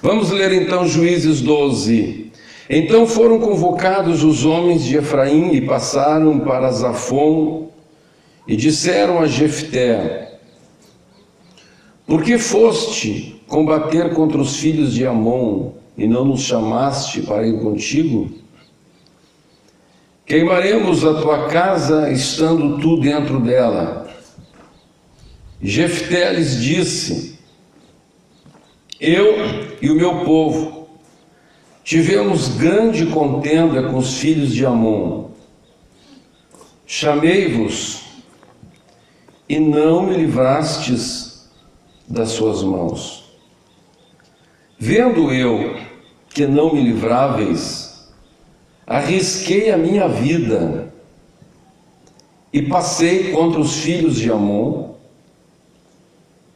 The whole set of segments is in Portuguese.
Vamos ler então Juízes 12. Então foram convocados os homens de Efraim e passaram para Zafon e disseram a Jefté: por que foste combater contra os filhos de Amon e não nos chamaste para ir contigo? Queimaremos a tua casa estando tu dentro dela. Jefté lhes disse: eu e o meu povo tivemos grande contenda com os filhos de Amon. Chamei-vos e não me livrastes das suas mãos. Vendo eu que não me livráveis, arrisquei a minha vida e passei contra os filhos de Amon,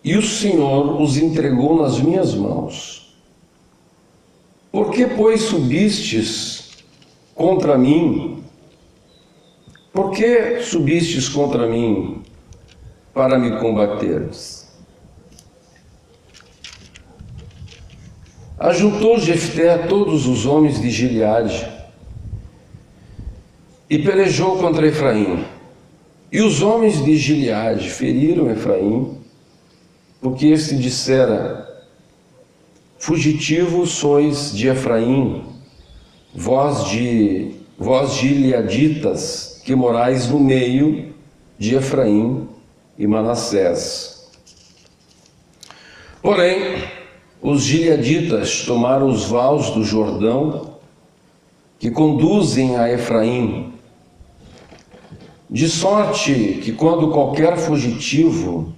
e o Senhor os entregou nas minhas mãos. Por que, pois, subistes contra mim? Por que subistes contra mim para me combateres? Ajuntou Jefté a todos os homens de Gileade e pelejou contra Efraim. E os homens de Gileade feriram Efraim, porque este dissera: fugitivos sois de Efraim, vós gileaditas, que morais no meio de Efraim e Manassés. Porém, os gileaditas tomaram os vales do Jordão, que conduzem a Efraim, de sorte que quando qualquer fugitivo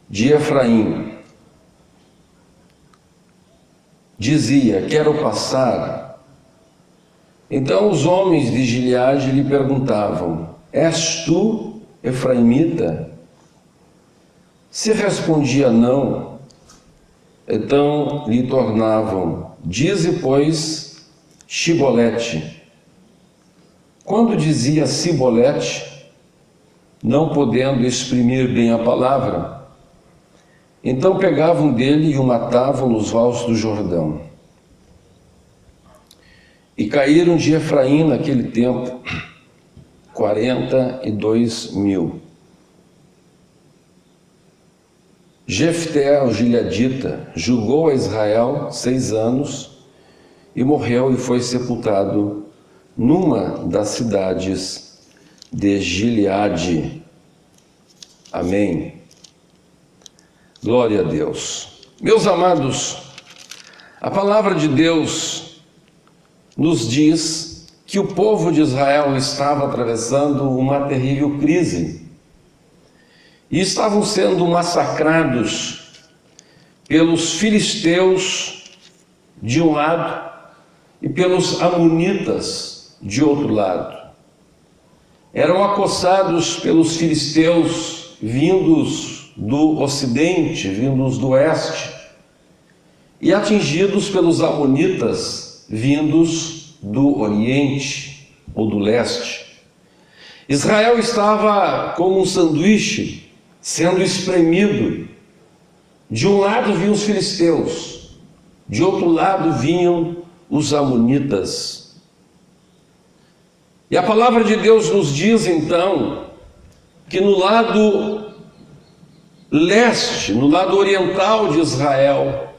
de Efraim dizia: quero passar, então os homens de Gileade lhe perguntavam: és tu efraimita? Se respondia não, então lhe tornavam: dize, pois, Shibolete. Quando dizia Sibolete, não podendo exprimir bem a palavra, então pegavam dele e o matavam nos vales do Jordão. E caíram de Efraim naquele tempo 42.000. Jefté, o gileadita, julgou a Israel 6 anos e morreu e foi sepultado numa das cidades de Gileade. Amém. Glória a Deus. Meus amados, a palavra de Deus nos diz que o povo de Israel estava atravessando uma terrível crise e estavam sendo massacrados pelos filisteus de um lado e pelos amonitas de outro lado. Eram acossados pelos filisteus vindos do ocidente, vindos do oeste, e atingidos pelos amonitas vindos do oriente ou do leste. Israel estava como um sanduíche sendo espremido. De um lado vinham os filisteus, de outro lado vinham os amonitas. E a palavra de Deus nos diz então que no lado leste, no lado oriental de Israel,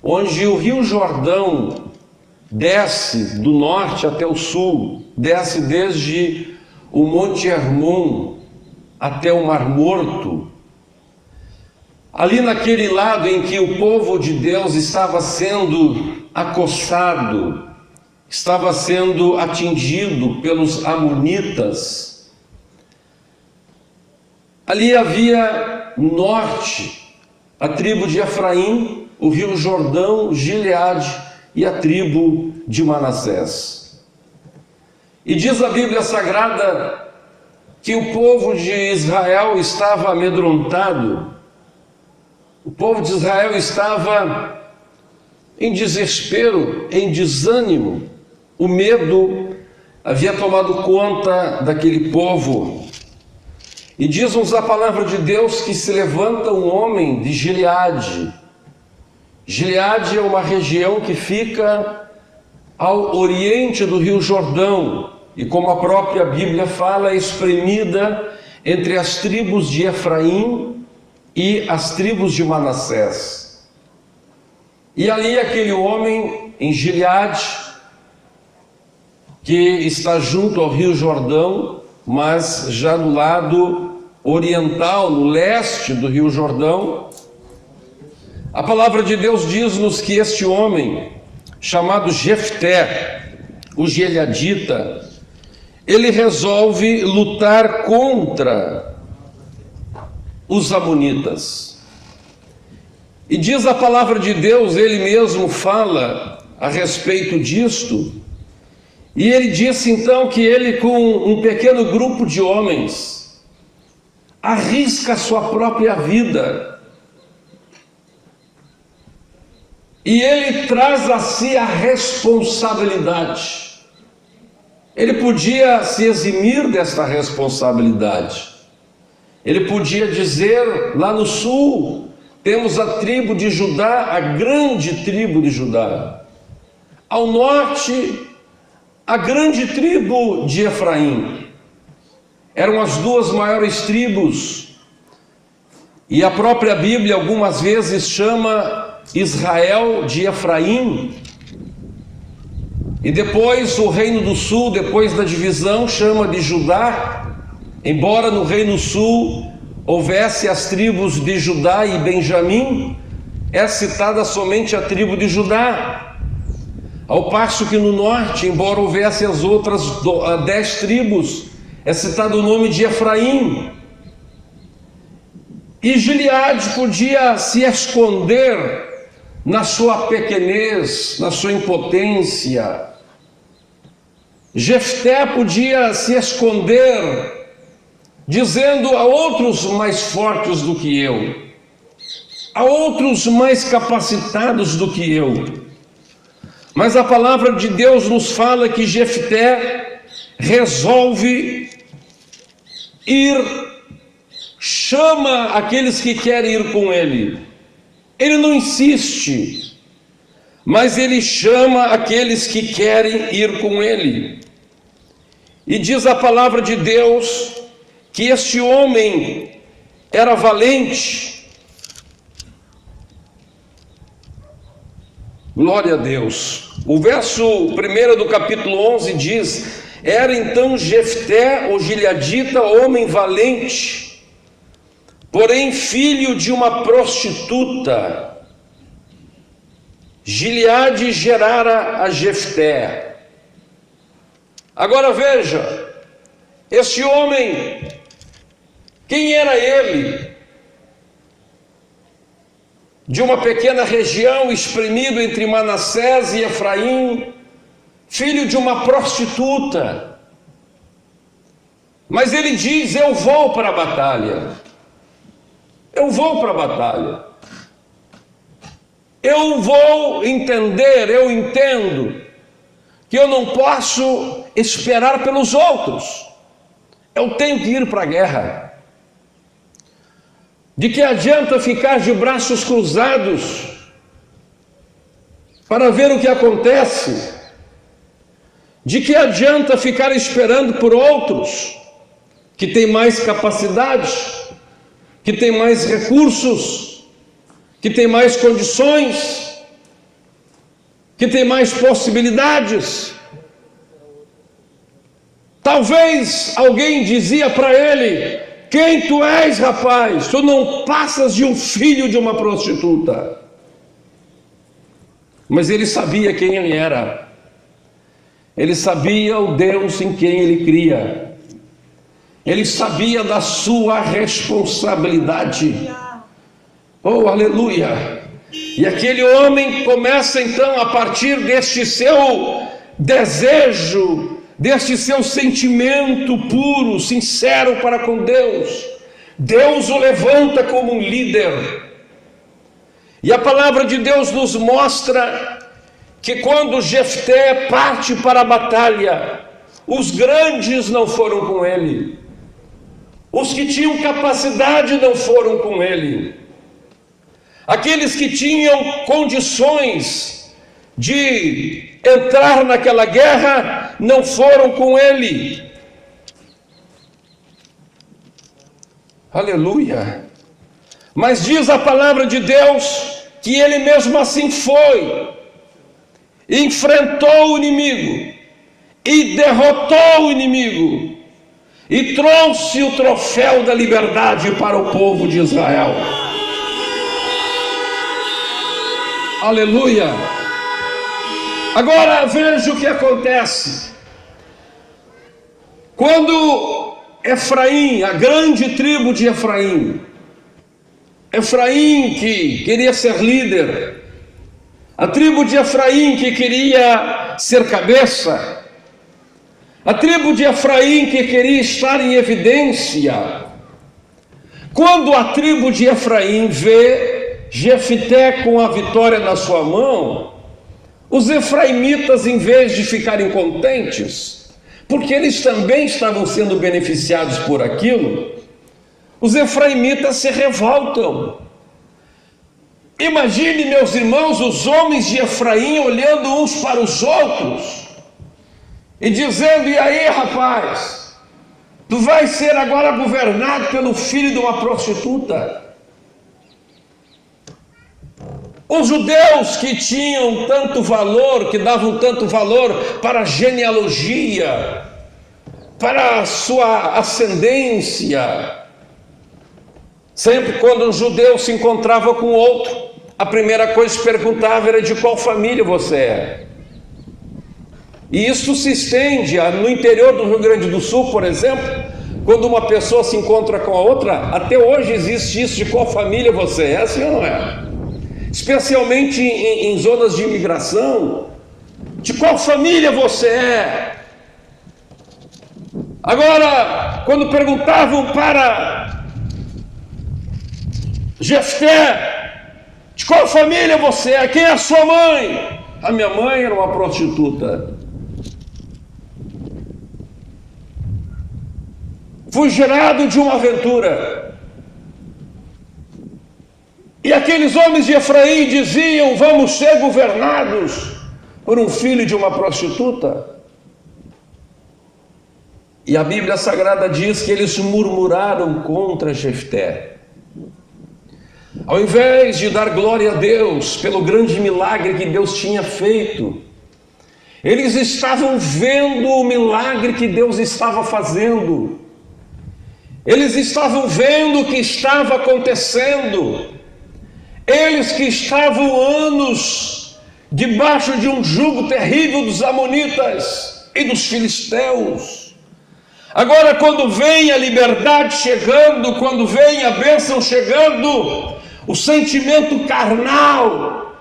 onde o rio Jordão desce do norte até o sul, desce desde o Monte Hermon até o Mar Morto, ali naquele lado em que o povo de Deus estava sendo acossado, estava sendo atingido pelos amonitas, ali havia no norte a tribo de Efraim, o rio Jordão, Gileade e a tribo de Manassés. E diz a Bíblia Sagrada que o povo de Israel estava amedrontado, o povo de Israel estava em desespero, em desânimo. O medo havia tomado conta daquele povo. E diz-nos a palavra de Deus que se levanta um homem de Gileade Gileade é uma região que fica ao oriente do Rio Jordão e, como a própria Bíblia fala, é espremida entre as tribos de Efraim e as tribos de Manassés. E ali aquele homem em Gileade, que está junto ao Rio Jordão, mas já no lado oriental, no leste do Rio Jordão, a palavra de Deus diz-nos que este homem, chamado Jefté, o gileadita, ele resolve lutar contra os amonitas. E diz a palavra de Deus, ele mesmo fala a respeito disto, e ele disse então que ele, com um pequeno grupo de homens, arrisca a sua própria vida. E ele traz a si a responsabilidade. Ele podia se eximir desta responsabilidade. Ele podia dizer, lá no sul, temos a tribo de Judá, a grande tribo de Judá. Ao norte, a grande tribo de Efraim. Eram as duas maiores tribos. E a própria Bíblia algumas vezes chama Israel de Efraim, e depois o reino do sul, depois da divisão, chama de Judá, embora no reino sul houvesse as tribos de Judá e Benjamim, é citada somente a tribo de Judá, ao passo que no norte, embora houvesse as outras 10 tribos, é citado o nome de Efraim. E Gileade podia se esconder na sua pequenez, na sua impotência. Jefté podia se esconder, dizendo a outros mais fortes do que eu, a outros mais capacitados do que eu. Mas a palavra de Deus nos fala que Jefté resolve ir, chama aqueles que querem ir com ele. Ele não insiste, mas ele chama aqueles que querem ir com ele. E diz a palavra de Deus que este homem era valente. Glória a Deus. O verso 1 do capítulo 11 diz: era então Jefté, o gileadita, homem valente, porém filho de uma prostituta. Gileade gerara a Jefté. Agora veja, este homem, quem era ele? De uma pequena região, espremido entre Manassés e Efraim, filho de uma prostituta. Mas ele diz: eu vou para a batalha. Eu vou para a batalha. Eu vou entender, eu entendo que eu não posso esperar pelos outros. Eu tenho que ir para a guerra. De que adianta ficar de braços cruzados para ver o que acontece? De que adianta ficar esperando por outros que têm mais capacidade, que tem mais recursos, que tem mais condições, que tem mais possibilidades? Talvez alguém dizia para ele: quem tu és, rapaz? Tu não passas de um filho de uma prostituta. Mas ele sabia quem ele era. Ele sabia o Deus em quem ele cria. Ele sabia da sua responsabilidade. Oh, aleluia! E aquele homem começa então, a partir deste seu desejo, deste seu sentimento puro, sincero para com Deus, Deus o levanta como um líder. E a palavra de Deus nos mostra que quando Jefté parte para a batalha, os grandes não foram com ele. Os que tinham capacidade não foram com ele. Aqueles que tinham condições de entrar naquela guerra não foram com ele. Aleluia! Mas diz a palavra de Deus que ele mesmo assim foi, enfrentou o inimigo e derrotou o inimigo e trouxe o troféu da liberdade para o povo de Israel. Aleluia! Agora veja o que acontece. Quando Efraim, a grande tribo de Efraim que queria ser líder, a tribo de Efraim que queria ser cabeça, a tribo de Efraim que queria estar em evidência, quando a tribo de Efraim vê Jefté com a vitória na sua mão, os efraimitas, em vez de ficarem contentes, porque eles também estavam sendo beneficiados por aquilo, os efraimitas se revoltam. Imagine, meus irmãos, os homens de Efraim olhando uns para os outros e dizendo: e aí, rapaz, tu vais ser agora governado pelo filho de uma prostituta. Os judeus que tinham tanto valor, que davam tanto valor para a genealogia, para a sua ascendência, sempre quando um judeu se encontrava com outro, a primeira coisa que se perguntava era: de qual família você é? E isso se estende no interior do Rio Grande do Sul, por exemplo, quando uma pessoa se encontra com a outra, até hoje existe isso: de qual família você é, assim ou não é? Especialmente em zonas de imigração, de qual família você é? Agora, quando perguntavam para Jefté: de qual família você é? Quem é a sua mãe? A minha mãe era uma prostituta. Fui gerado de uma aventura. E aqueles homens de Efraim diziam: vamos ser governados por um filho de uma prostituta. E a Bíblia Sagrada diz que eles murmuraram contra Jefté. Ao invés de dar glória a Deus pelo grande milagre que Deus tinha feito, eles estavam vendo o milagre que Deus estava fazendo. Eles estavam vendo o que estava acontecendo. Eles que estavam anos debaixo de um jugo terrível dos amonitas e dos filisteus. Agora, quando vem a liberdade chegando, quando vem a bênção chegando, o sentimento carnal,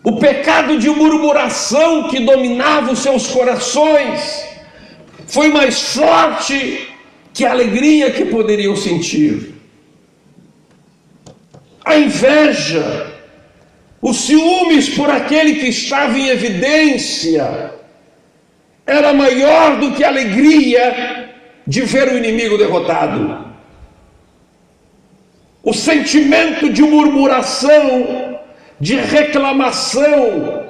o pecado de murmuração que dominava os seus corações foi mais forte que a alegria que poderiam sentir. A inveja, os ciúmes por aquele que estava em evidência, era maior do que a alegria de ver o inimigo derrotado. O sentimento de murmuração, de reclamação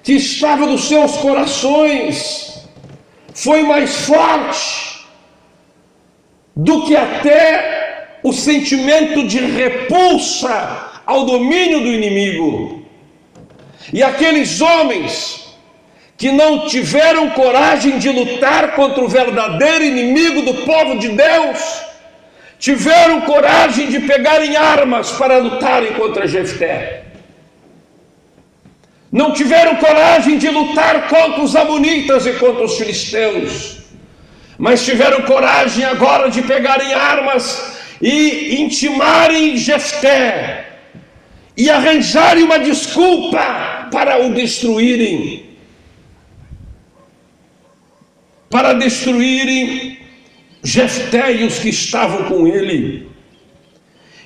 que estava nos seus corações foi mais forte do que até o sentimento de repulsa ao domínio do inimigo. E aqueles homens que não tiveram coragem de lutar contra o verdadeiro inimigo do povo de Deus, tiveram coragem de pegarem armas para lutarem contra Jefté. Não tiveram coragem de lutar contra os amonitas e contra os filisteus, mas tiveram coragem agora de pegarem armas e intimarem Jefté e arranjarem uma desculpa para o destruírem, para destruírem Jefté e os que estavam com ele.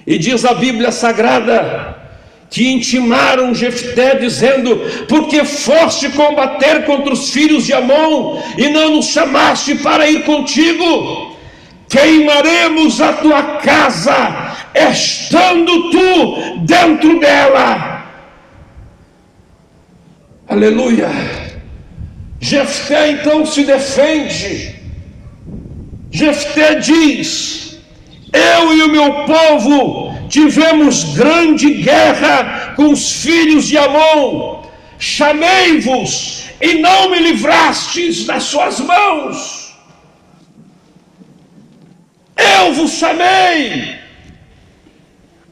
E diz a Bíblia Sagrada que intimaram Jefté dizendo: porque foste combater contra os filhos de Amon e não nos chamaste para ir contigo? queimaremos a tua casa, estando tu dentro dela. Aleluia. Jefté então se defende. Jefté diz: eu e o meu povo tivemos grande guerra com os filhos de Amon, chamei-vos e não me livrastes das suas mãos. Eu vos chamei,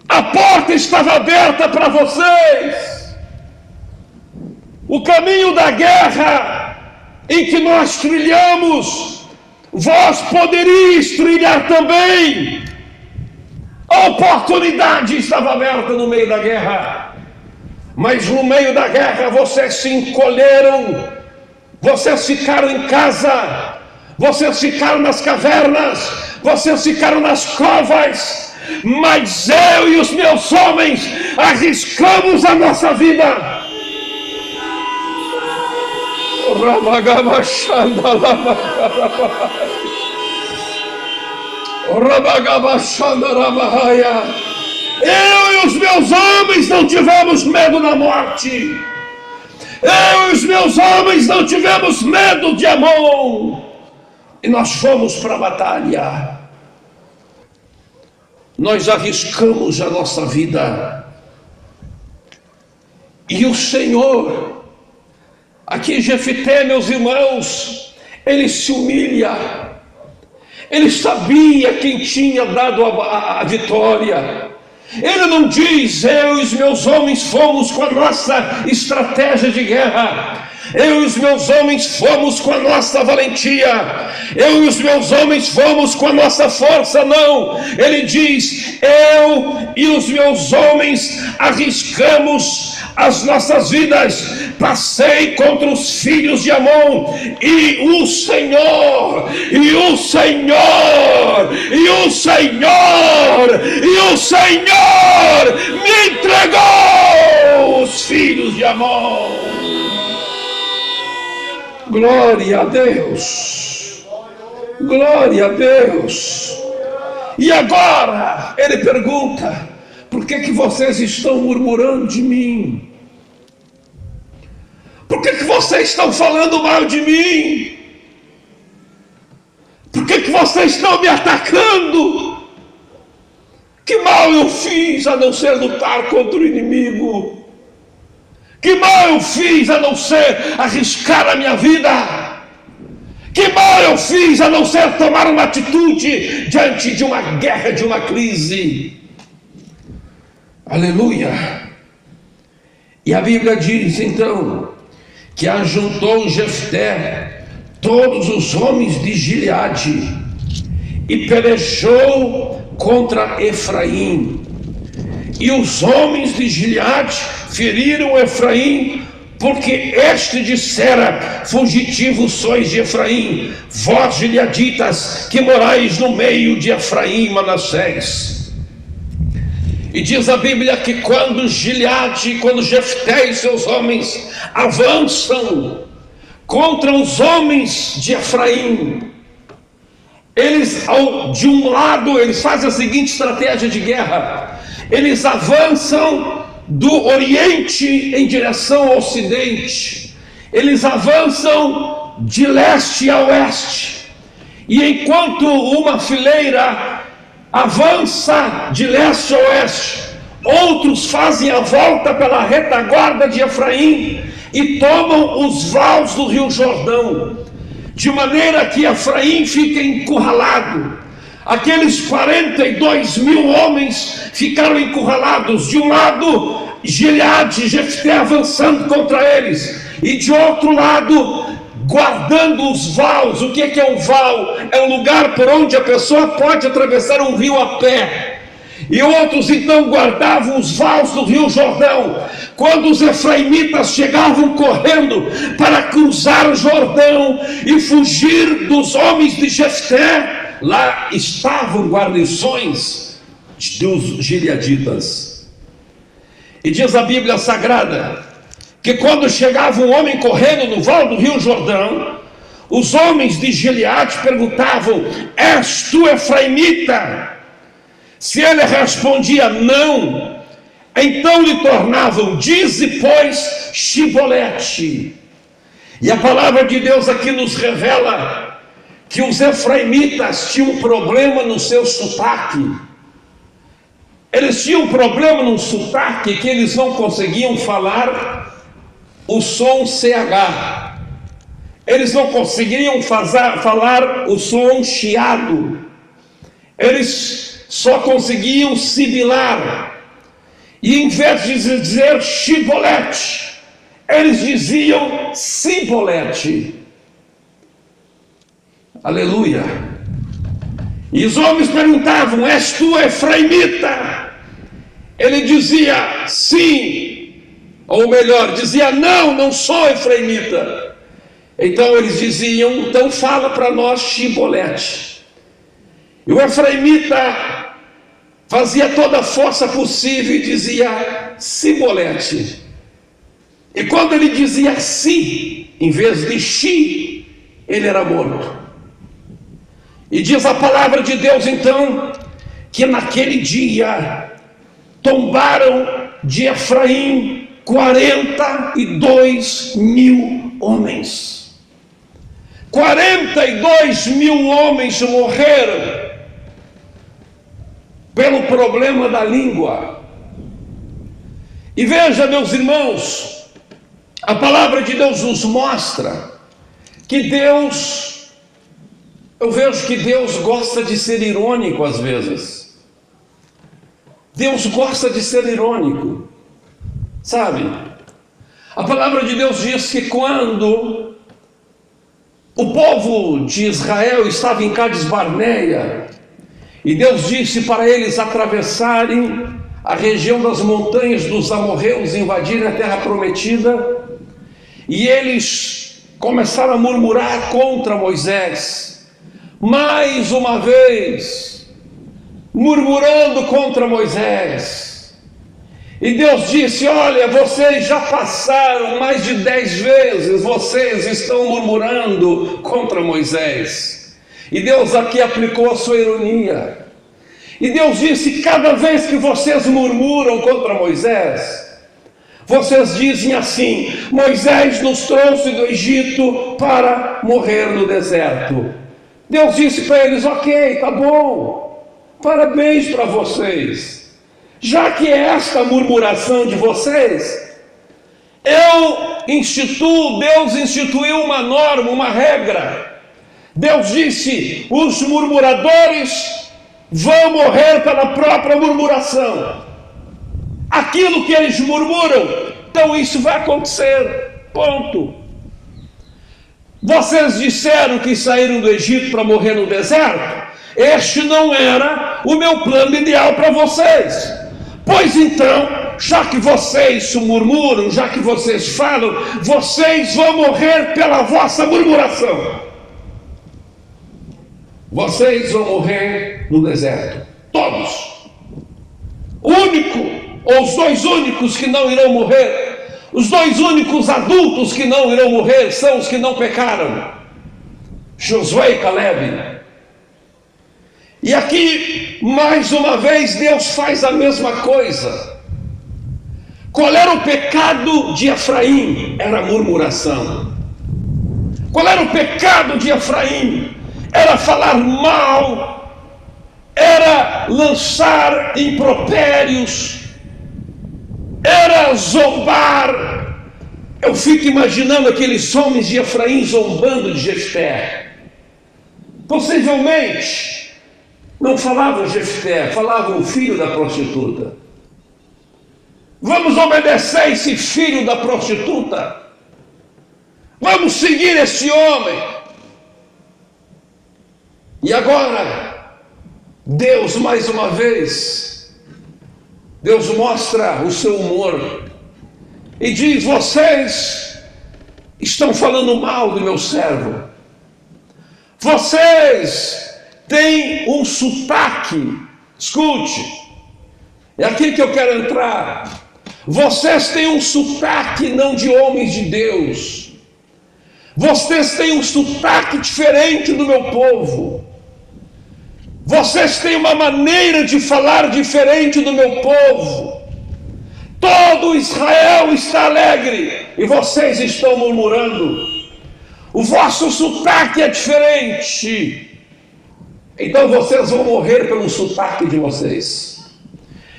a porta estava aberta para vocês. O caminho da guerra em que nós trilhamos, vós poderíeis trilhar também. A oportunidade estava aberta no meio da guerra, mas no meio da guerra vocês se encolheram, vocês ficaram em casa, vocês ficaram nas cavernas, vocês ficaram nas covas, mas eu e os meus homens arriscamos a nossa vida. Eu e os meus homens não tivemos medo da morte. Eu e os meus homens não tivemos medo de Amon. E nós fomos para a batalha. Nós arriscamos a nossa vida. E o Senhor, aqui Jefté, meus irmãos, ele se humilha. Ele sabia quem tinha dado a vitória. Ele não diz: eu e os meus homens fomos com a nossa estratégia de guerra, eu e os meus homens fomos com a nossa valentia, eu e os meus homens fomos com a nossa força. Não, ele diz: eu e os meus homens arriscamos as nossas vidas, passei contra os filhos de Amon, e o Senhor me entregou os filhos de Amon. Glória a Deus, glória a Deus. E agora ele pergunta: por que vocês estão murmurando de mim? Por que vocês estão falando mal de mim? Por que vocês estão me atacando? Que mal eu fiz a não ser lutar contra o inimigo? Que mal eu fiz a não ser arriscar a minha vida? Que mal eu fiz a não ser tomar uma atitude diante de uma guerra, de uma crise? Aleluia. E a Bíblia diz então que ajuntou Jefté todos os homens de Gileade e pelejou contra Efraim. E os homens de Gileade feriram Efraim, porque este dissera: fugitivos sois de Efraim, vós gileaditas que morais no meio de Efraim e Manassés. E diz a Bíblia que quando Jefté e seus homens avançam contra os homens de Efraim, eles, de um lado, eles fazem a seguinte estratégia de guerra: eles avançam do oriente em direção ao ocidente, eles avançam de leste a oeste, e enquanto uma fileira avança de leste a oeste, outros fazem a volta pela retaguarda de Efraim e tomam os vales do rio Jordão, de maneira que Efraim fica encurralado. Aqueles 42 mil homens ficaram encurralados, de um lado Gileade, Jefté avançando contra eles, e de outro lado guardando os vales. O que é um val? É um lugar por onde a pessoa pode atravessar um rio a pé. E outros então guardavam os vales do rio Jordão. Quando os efraimitas chegavam correndo para cruzar o Jordão e fugir dos homens de Jefté, lá estavam guarnições dos gileaditas. E diz a Bíblia Sagrada que quando chegava um homem correndo no vale do rio Jordão, os homens de Gileade perguntavam: és tu efraimita? Se ele respondia não, então lhe tornavam: dize, pois, Shibolete. E a palavra de Deus aqui nos revela que os efraimitas tinham um problema no seu sotaque. Eles tinham um problema no sotaque que eles não conseguiam falar o som CH. Eles não conseguiam falar o som chiado. Eles só conseguiam sibilar. E em vez de dizer Shibolete, eles diziam Sibolete. Aleluia. E os homens perguntavam: és tu efraimita? Ele dizia sim, ou melhor, dizia não, não sou efraimita. Então eles diziam: então fala para nós Shibolete. E o efraimita fazia toda a força possível e dizia Sibolete. E quando ele dizia si, em vez de shi, ele era morto. E diz a palavra de Deus então, que naquele dia tombaram de Efraim 42 mil homens. 42 mil homens morreram pelo problema da língua. E veja, meus irmãos, a palavra de Deus nos mostra que eu vejo que Deus gosta de ser irônico às vezes. Deus gosta de ser irônico, sabe? A palavra de Deus diz que quando o povo de Israel estava em Cades Barneia, e Deus disse para eles atravessarem a região das montanhas dos amorreus, invadirem a terra prometida, e eles começaram a murmurar contra Moisés, mais uma vez, murmurando contra Moisés. E Deus disse: olha, vocês já passaram mais de 10 vezes, vocês estão murmurando contra Moisés. E Deus aqui aplicou a sua ironia. E Deus disse: cada vez que vocês murmuram contra Moisés, vocês dizem assim: Moisés nos trouxe do Egito para morrer no deserto. Deus disse para eles: ok, tá bom, parabéns para vocês. Já que é esta murmuração de vocês, Deus instituiu uma norma, uma regra. Deus disse: os murmuradores vão morrer pela própria murmuração. Aquilo que eles murmuram, então isso vai acontecer, ponto. Vocês disseram que saíram do Egito para morrer no deserto. Este não era o meu plano ideal para vocês. Pois então, já que vocês murmuram, já que vocês falam, vocês vão morrer pela vossa murmuração. Vocês vão morrer no deserto, todos. O único, ou os dois únicos que não irão morrer, os dois únicos adultos que não irão morrer são os que não pecaram, Josué e Caleb. E aqui, mais uma vez, Deus faz a mesma coisa. Qual era o pecado de Efraim? Era a murmuração. Qual era o pecado de Efraim? Era falar mal, era lançar impropérios, era zombar. Eu fico imaginando aqueles homens de Efraim zombando de Jefté. Possivelmente não falavam Jefté, falavam o filho da prostituta. Vamos obedecer esse filho da prostituta, vamos seguir esse homem. E agora Deus, mais uma vez, Deus mostra o seu humor e diz: vocês estão falando mal do meu servo, vocês têm um sotaque. Escute, é aqui que eu quero entrar. Vocês têm um sotaque não de homens de Deus, Vocês têm um sotaque diferente do meu povo. Vocês têm uma maneira de falar diferente do meu povo. Todo Israel está alegre e vocês estão murmurando. O vosso sotaque é diferente. Então vocês vão morrer pelo sotaque de vocês.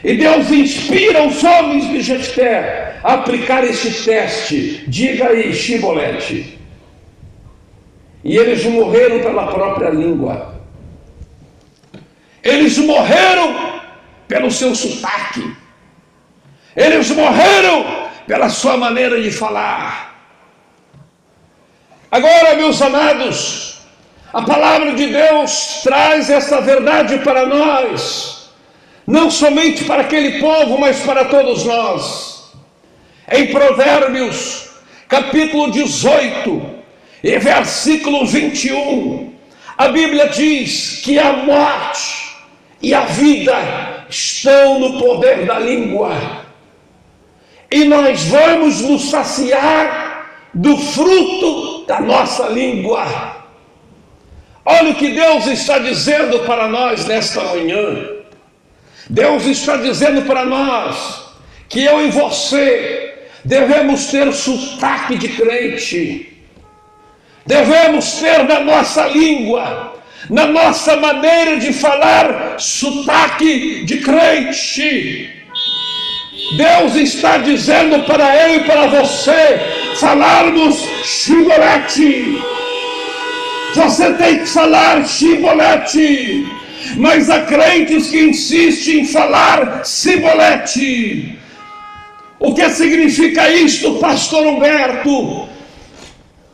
E Deus inspira os homens de Jefté a aplicar este teste. Diga aí, Shibolete. E eles morreram pela própria língua. Eles morreram pelo seu sotaque. Eles morreram pela sua maneira de falar. Agora, meus amados, a palavra de Deus traz essa verdade para nós, não somente para aquele povo, mas para todos nós. Em Provérbios, capítulo 18, e versículo 21, a Bíblia diz que a morte e a vida estão no poder da língua. E nós vamos nos saciar do fruto da nossa língua. Olha o que Deus está dizendo para nós nesta manhã. Deus está dizendo para nós que eu e você devemos ter sotaque de crente. Devemos ter na nossa língua, na nossa maneira de falar, sotaque de crente. Deus está dizendo para eu e para você falarmos Shibolete. Você tem que falar Shibolete. Mas há crentes que insistem em falar Sibolete. O que significa isto, pastor Humberto?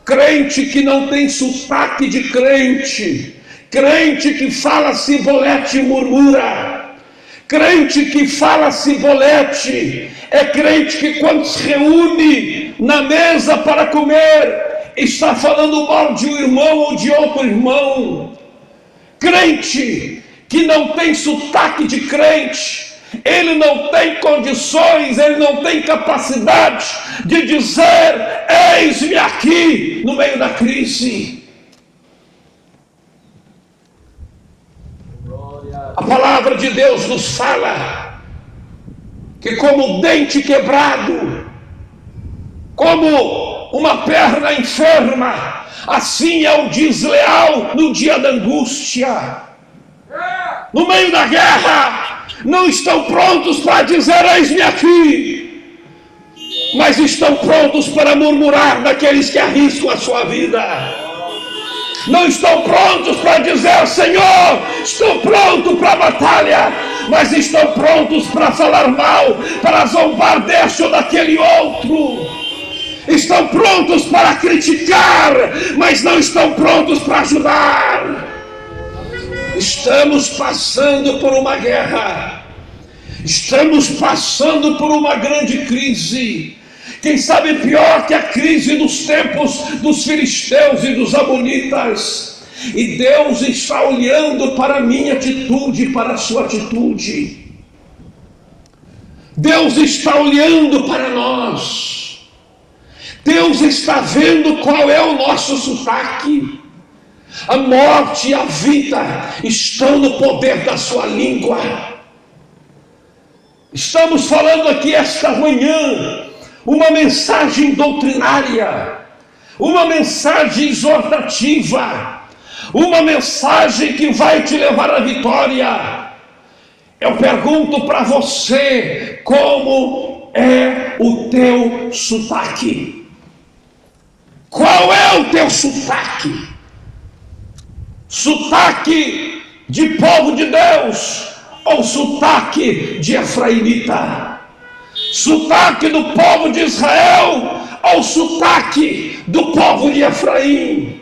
Crente que não tem sotaque de crente. Crente que fala Sibolete e murmura. Crente que fala Sibolete é crente que quando se reúne na mesa para comer, está falando mal de um irmão ou de outro irmão. Crente que não tem sotaque de crente, ele não tem condições, ele não tem capacidade de dizer: eis-me aqui no meio da crise. A palavra de Deus nos fala que como dente quebrado, como uma perna enferma, assim é o desleal no dia da angústia. No meio da guerra, não estão prontos para dizer: eis-me aqui, mas estão prontos para murmurar daqueles que arriscam a sua vida. Não estão prontos para dizer: Senhor, estou pronto para a batalha, mas estão prontos para falar mal, para zombar deste ou daquele outro. Estão prontos para criticar, mas não estão prontos para ajudar. Estamos passando por uma guerra. Estamos passando por uma grande crise. Quem sabe pior que a crise dos tempos dos filisteus e dos amonitas. E Deus está olhando para a minha atitude, para a sua atitude. Deus está olhando para nós. Deus está vendo qual é o nosso sotaque. A morte e a vida estão no poder da sua língua. Estamos falando aqui esta manhã uma mensagem doutrinária, uma mensagem exortativa, uma mensagem que vai te levar à vitória. Eu pergunto para você: como é o teu sotaque? Qual é o teu sotaque? Sotaque de povo de Deus ou sotaque de efraimita? Sotaque do povo de Israel ou sotaque do povo de Efraim?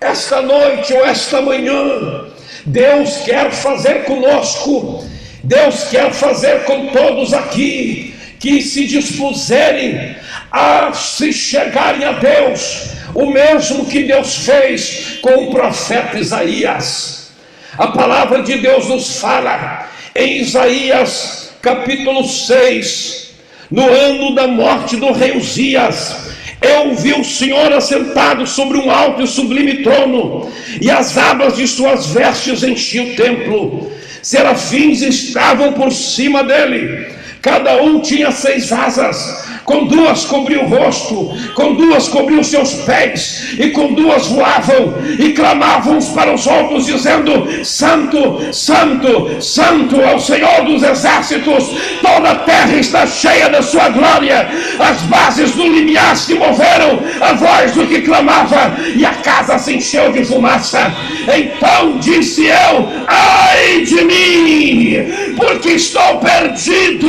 Esta noite ou esta manhã, Deus quer fazer conosco, Deus quer fazer com todos aqui que se dispuserem a se chegarem a Deus, o mesmo que Deus fez com o profeta Isaías. A palavra de Deus nos fala em Isaías capítulo 6, no ano da morte do rei Uzias, Eu vi o Senhor assentado sobre um alto e sublime trono, e as abas de suas vestes enchiam o templo. Serafins estavam por cima dele, cada um tinha 6 asas, com 2 cobriu o rosto, com 2 cobriu seus pés, e com 2 voavam, e clamavam uns para os outros, dizendo: Santo, Santo, Santo é o Senhor dos exércitos, toda a terra está cheia da sua glória. As bases do limiar se moveram, a voz do que clamava, e a casa se encheu de fumaça. Então disse eu: ai de mim, porque estou perdido,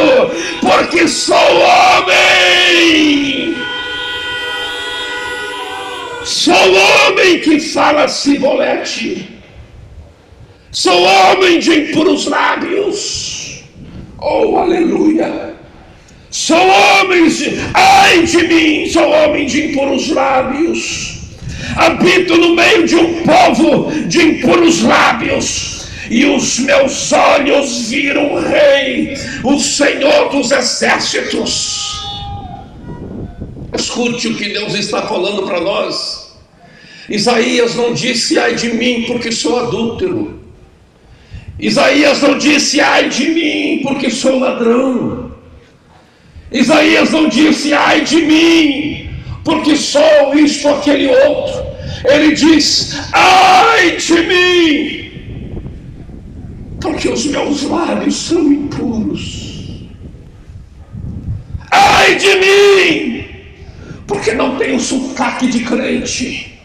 porque sou homem. Sou homem que fala cibolete, sou homem de impuros lábios. Oh, aleluia! Sou homem ai de mim, sou homem de impuros lábios. Habito no meio de um povo de impuros lábios, e os meus olhos viram o Rei, o Senhor dos exércitos. Escute o que Deus está falando para nós. Isaías não disse: ai de mim, porque sou adúltero. Isaías não disse: ai de mim, porque sou ladrão. Isaías não disse: ai de mim, porque sou isto ou aquele outro. Ele diz: ai de mim, porque os meus lábios são impuros. Ai de mim, porque não tenho sotaque de crente.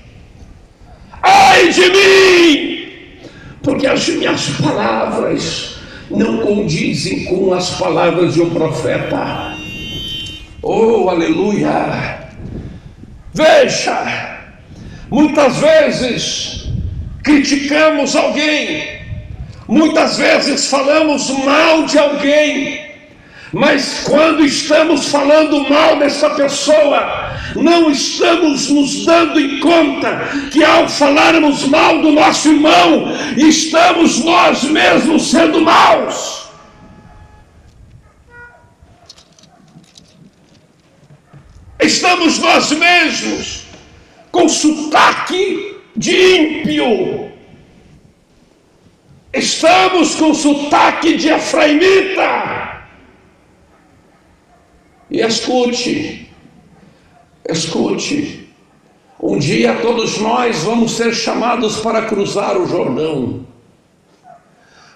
Ai de mim, porque as minhas palavras não condizem com as palavras de um profeta. Oh, aleluia! Veja, muitas vezes criticamos alguém, muitas vezes falamos mal de alguém, mas quando estamos falando mal dessa pessoa, não estamos nos dando em conta que ao falarmos mal do nosso irmão, estamos nós mesmos sendo maus. Estamos nós mesmos com sotaque de ímpio. Estamos com sotaque de efraimita. E escute, um dia todos nós vamos ser chamados para cruzar o Jordão.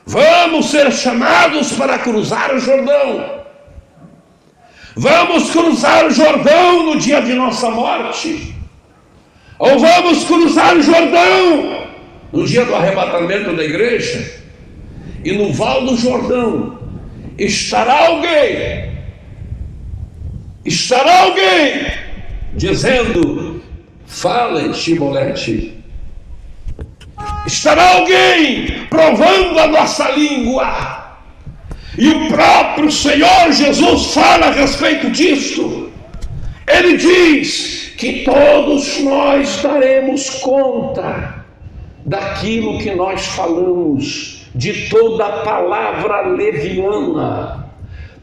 Vamos ser chamados para cruzar o Jordão. Vamos cruzar o Jordão no dia de nossa morte, ou vamos cruzar o Jordão no dia do arrebatamento da igreja, e no Val do Jordão estará alguém dizendo: fale, Shibolete. Estará alguém provando a nossa língua. E o próprio Senhor Jesus fala a respeito disso. Ele diz que todos nós daremos conta daquilo que nós falamos, de toda palavra leviana,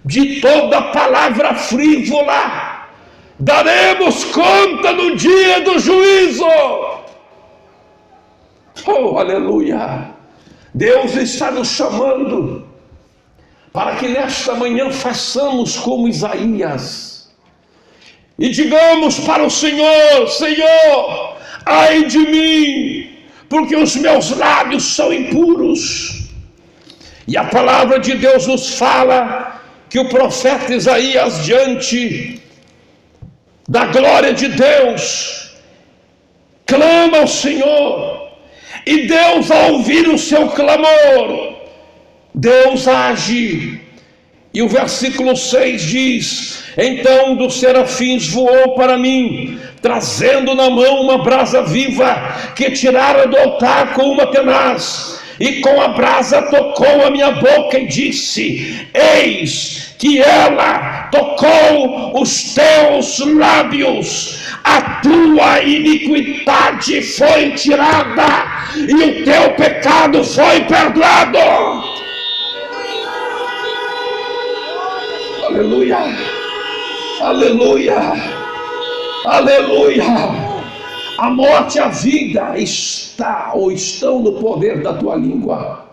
de toda palavra frívola. Daremos conta no dia do juízo. Oh, aleluia! Deus está nos chamando para que nesta manhã façamos como Isaías e digamos para o Senhor: Senhor, ai de mim, porque os meus lábios são impuros. E a palavra de Deus nos fala que o profeta Isaías, diante da glória de Deus, clama ao Senhor, e Deus, ao ouvir o seu clamor, Deus age. E o versículo 6 diz: então um dos serafins voou para mim, trazendo na mão uma brasa viva, que tirara do altar com uma tenaz, e com a brasa tocou a minha boca e disse: eis que ela tocou os teus lábios, a tua iniquidade foi tirada, e o teu pecado foi perdoado. Aleluia, aleluia. Aleluia! A morte e a vida estão no poder da tua língua.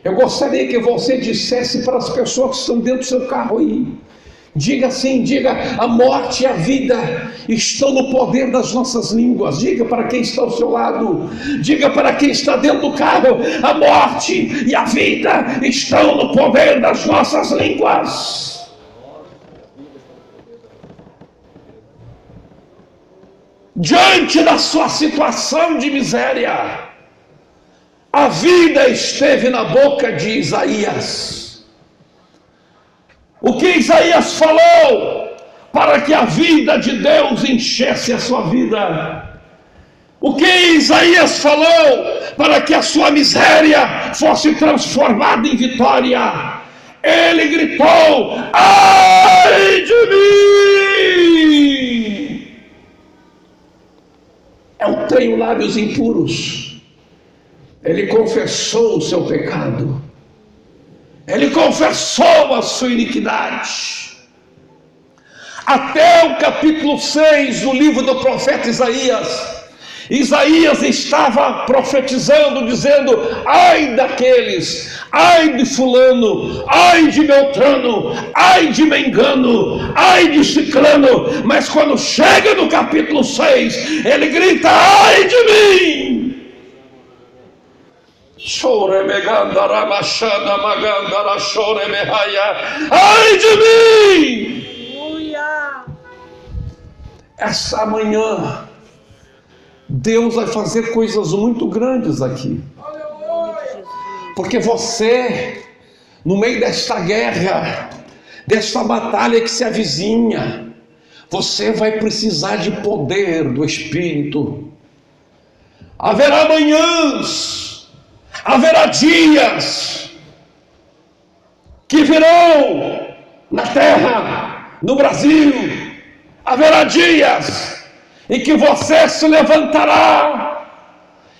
Eu gostaria que você dissesse para as pessoas que estão dentro do seu carro aí. Diga assim, diga: a morte e a vida estão no poder das nossas línguas. Diga para quem está ao seu lado. Diga para quem está dentro do carro: a morte e a vida estão no poder das nossas línguas. Diante da sua situação de miséria, a vida esteve na boca de Isaías. O que Isaías falou para que a vida de Deus enchesse a sua vida? O que Isaías falou para que a sua miséria fosse transformada em vitória? Ele gritou: ai de mim! Eu tenho lábios impuros. Ele confessou o seu pecado. Ele confessou a sua iniquidade. Até o capítulo 6 do livro do profeta Isaías, Isaías estava profetizando, dizendo: ai daqueles, ai de fulano, ai de Beltrano, ai de Mengano, ai de Ciclano. Mas quando chega no capítulo 6, ele grita: ai de mim! Ai de mim! Essa manhã Deus vai fazer coisas muito grandes aqui. Porque você, no meio desta guerra, desta batalha que se avizinha, você vai precisar de poder do Espírito. Haverá manhãs, haverá dias que virão na terra, no Brasil. Haverá dias em que você se levantará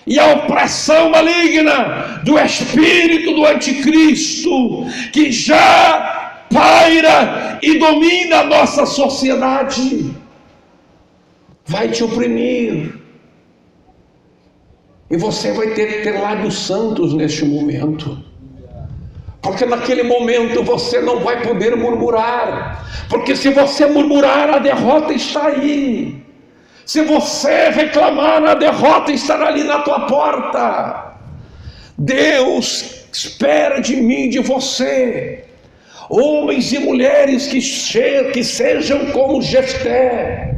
e a opressão maligna do espírito do anticristo, que já paira e domina a nossa sociedade, vai te oprimir. E você vai ter que ter lábios santos neste momento. Porque naquele momento você não vai poder murmurar. Porque se você murmurar, a derrota está aí. Se você reclamar, a derrota estará ali na tua porta. Deus espera de mim e de você homens e mulheres que sejam como Jefté,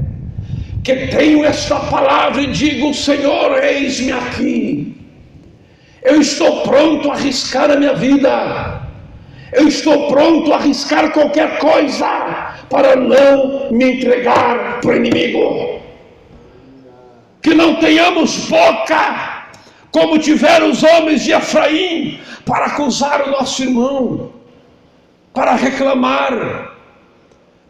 que tenham esta palavra e digam: Senhor, eis-me aqui. Eu estou pronto a arriscar a minha vida. Eu estou pronto a arriscar qualquer coisa para não me entregar para o inimigo. Que não tenhamos boca, como tiveram os homens de Efraim, para acusar o nosso irmão, para reclamar,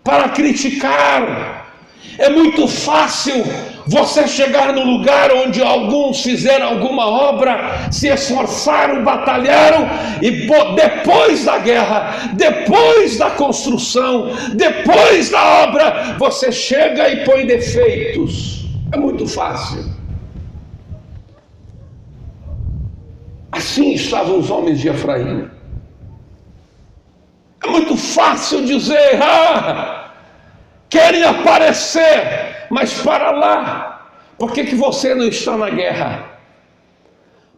para criticar. É muito fácil você chegar no lugar onde alguns fizeram alguma obra, se esforçaram, batalharam, e depois da guerra, depois da construção, depois da obra, você chega e põe defeitos. É muito fácil. Assim estavam os homens de Efraim. É muito fácil dizer: querem aparecer, mas para lá. Por que você não está na guerra?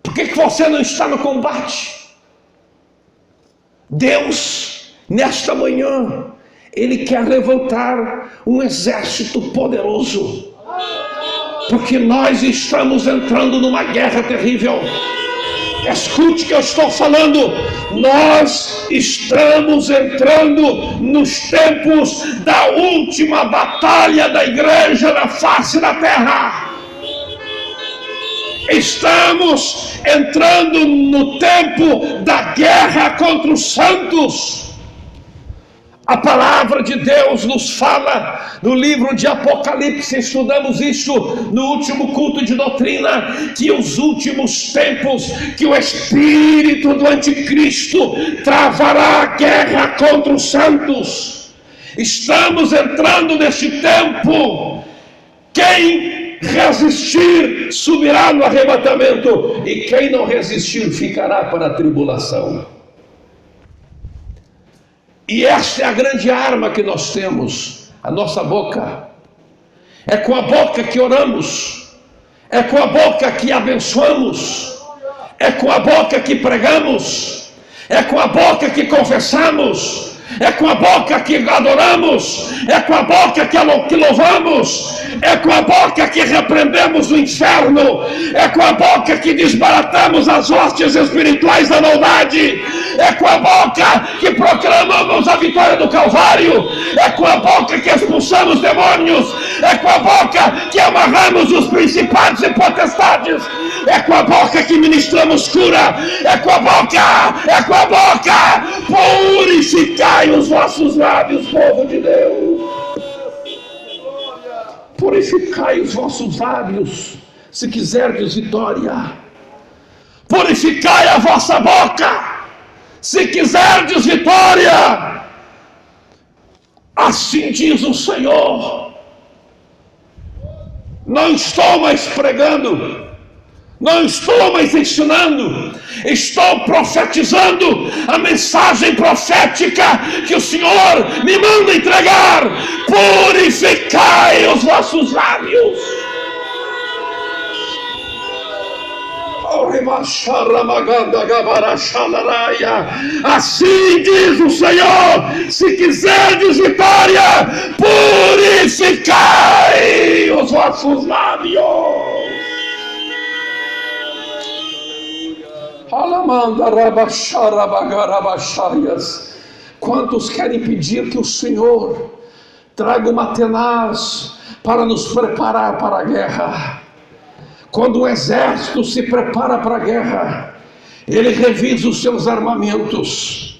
Por que você não está no combate? Deus, nesta manhã, Ele quer levantar um exército poderoso. Porque nós estamos entrando numa guerra terrível. Escute o que eu estou falando. Nós estamos entrando nos tempos da última batalha da igreja na face da terra. Estamos entrando no tempo da guerra contra os santos. A palavra de Deus nos fala no livro de Apocalipse, estudamos isso no último culto de doutrina, que os últimos tempos, que o espírito do anticristo travará guerra contra os santos. Estamos entrando neste tempo Quem resistir subirá no arrebatamento, e quem não resistir ficará para a tribulação. E esta é a grande arma que nós temos, a nossa boca. É com a boca que oramos, é com a boca que abençoamos, é com a boca que pregamos, é com a boca que confessamos, é com a boca que adoramos, é com a boca que louvamos, é com a boca que repreendemos o inferno, é com a boca que desbaratamos as hostes espirituais da maldade, é com a boca que proclamamos a vitória do Calvário, é com a boca que expulsamos demônios, é com a boca que amarramos os principados e potestades, é com a boca que ministramos cura, é com a boca, purificai os vossos lábios, povo de Deus. Purificai os vossos lábios, se quiserdes vitória. Purificai a vossa boca, se quiserdes vitória. Assim diz o Senhor. Não estou mais pregando, não estou mais ensinando, estou profetizando a mensagem profética que o Senhor me manda entregar. Purificai os vossos lábios. Assim diz o Senhor: se quiserdes vitória, purificai os vossos lábios. Quantos querem pedir que o Senhor traga uma tenaz para nos preparar para a guerra? Quando o exército se prepara para a guerra, ele revisa os seus armamentos.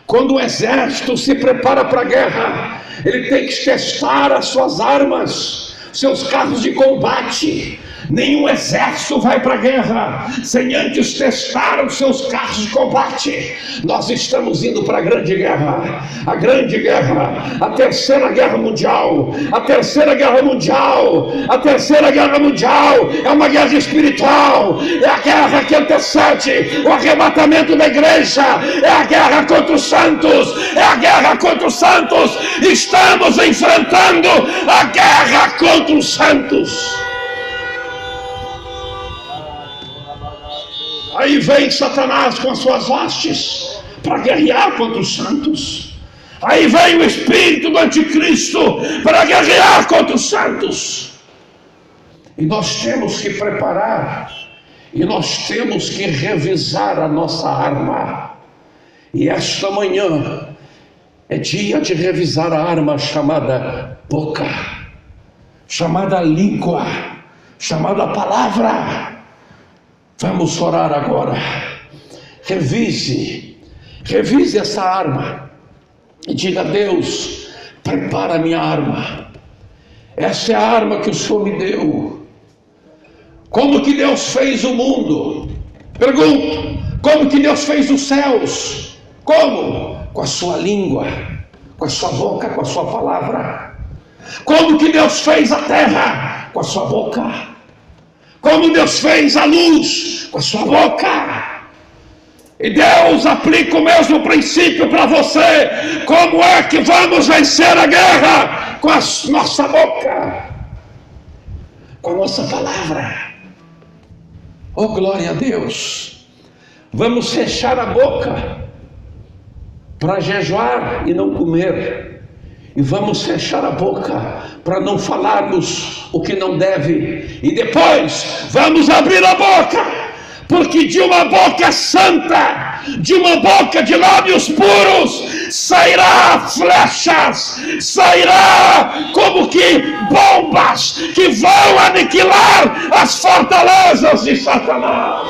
Quando o exército se prepara para a guerra, ele tem que testar as suas armas, seus carros de combate. Nenhum exército vai para a guerra sem antes testar os seus carros de combate. Nós estamos indo para a grande guerra, a terceira guerra mundial. A terceira guerra mundial é uma guerra espiritual, é a guerra que antecede o arrebatamento da igreja, é a guerra contra os santos, Estamos enfrentando a guerra contra os santos. Aí vem Satanás com as suas hostes para guerrear contra os santos. Aí vem o espírito do anticristo para guerrear contra os santos. E nós temos que preparar, e nós temos que revisar a nossa arma. E esta manhã é dia de revisar a arma chamada boca, chamada língua, chamada palavra. Vamos orar agora. Revise essa arma e diga: Deus, prepara a minha arma. Essa é a arma que o Senhor me deu. Como que Deus fez o mundo? Pergunto, como que Deus fez os céus? Como? Com a sua língua, com a sua boca, com a sua palavra. Como que Deus fez a terra? Com a sua boca. Como Deus fez a luz? Com a sua boca. E Deus aplica o mesmo princípio para você. Como é que vamos vencer a guerra? Com a nossa boca, com a nossa palavra. Oh, glória a Deus. Vamos fechar a boca para jejuar e não comer. E vamos fechar a boca para não falarmos o que não deve. E depois vamos abrir a boca, porque de uma boca santa, de uma boca de lábios puros, sairá flechas, sairá como que bombas que vão aniquilar as fortalezas de Satanás.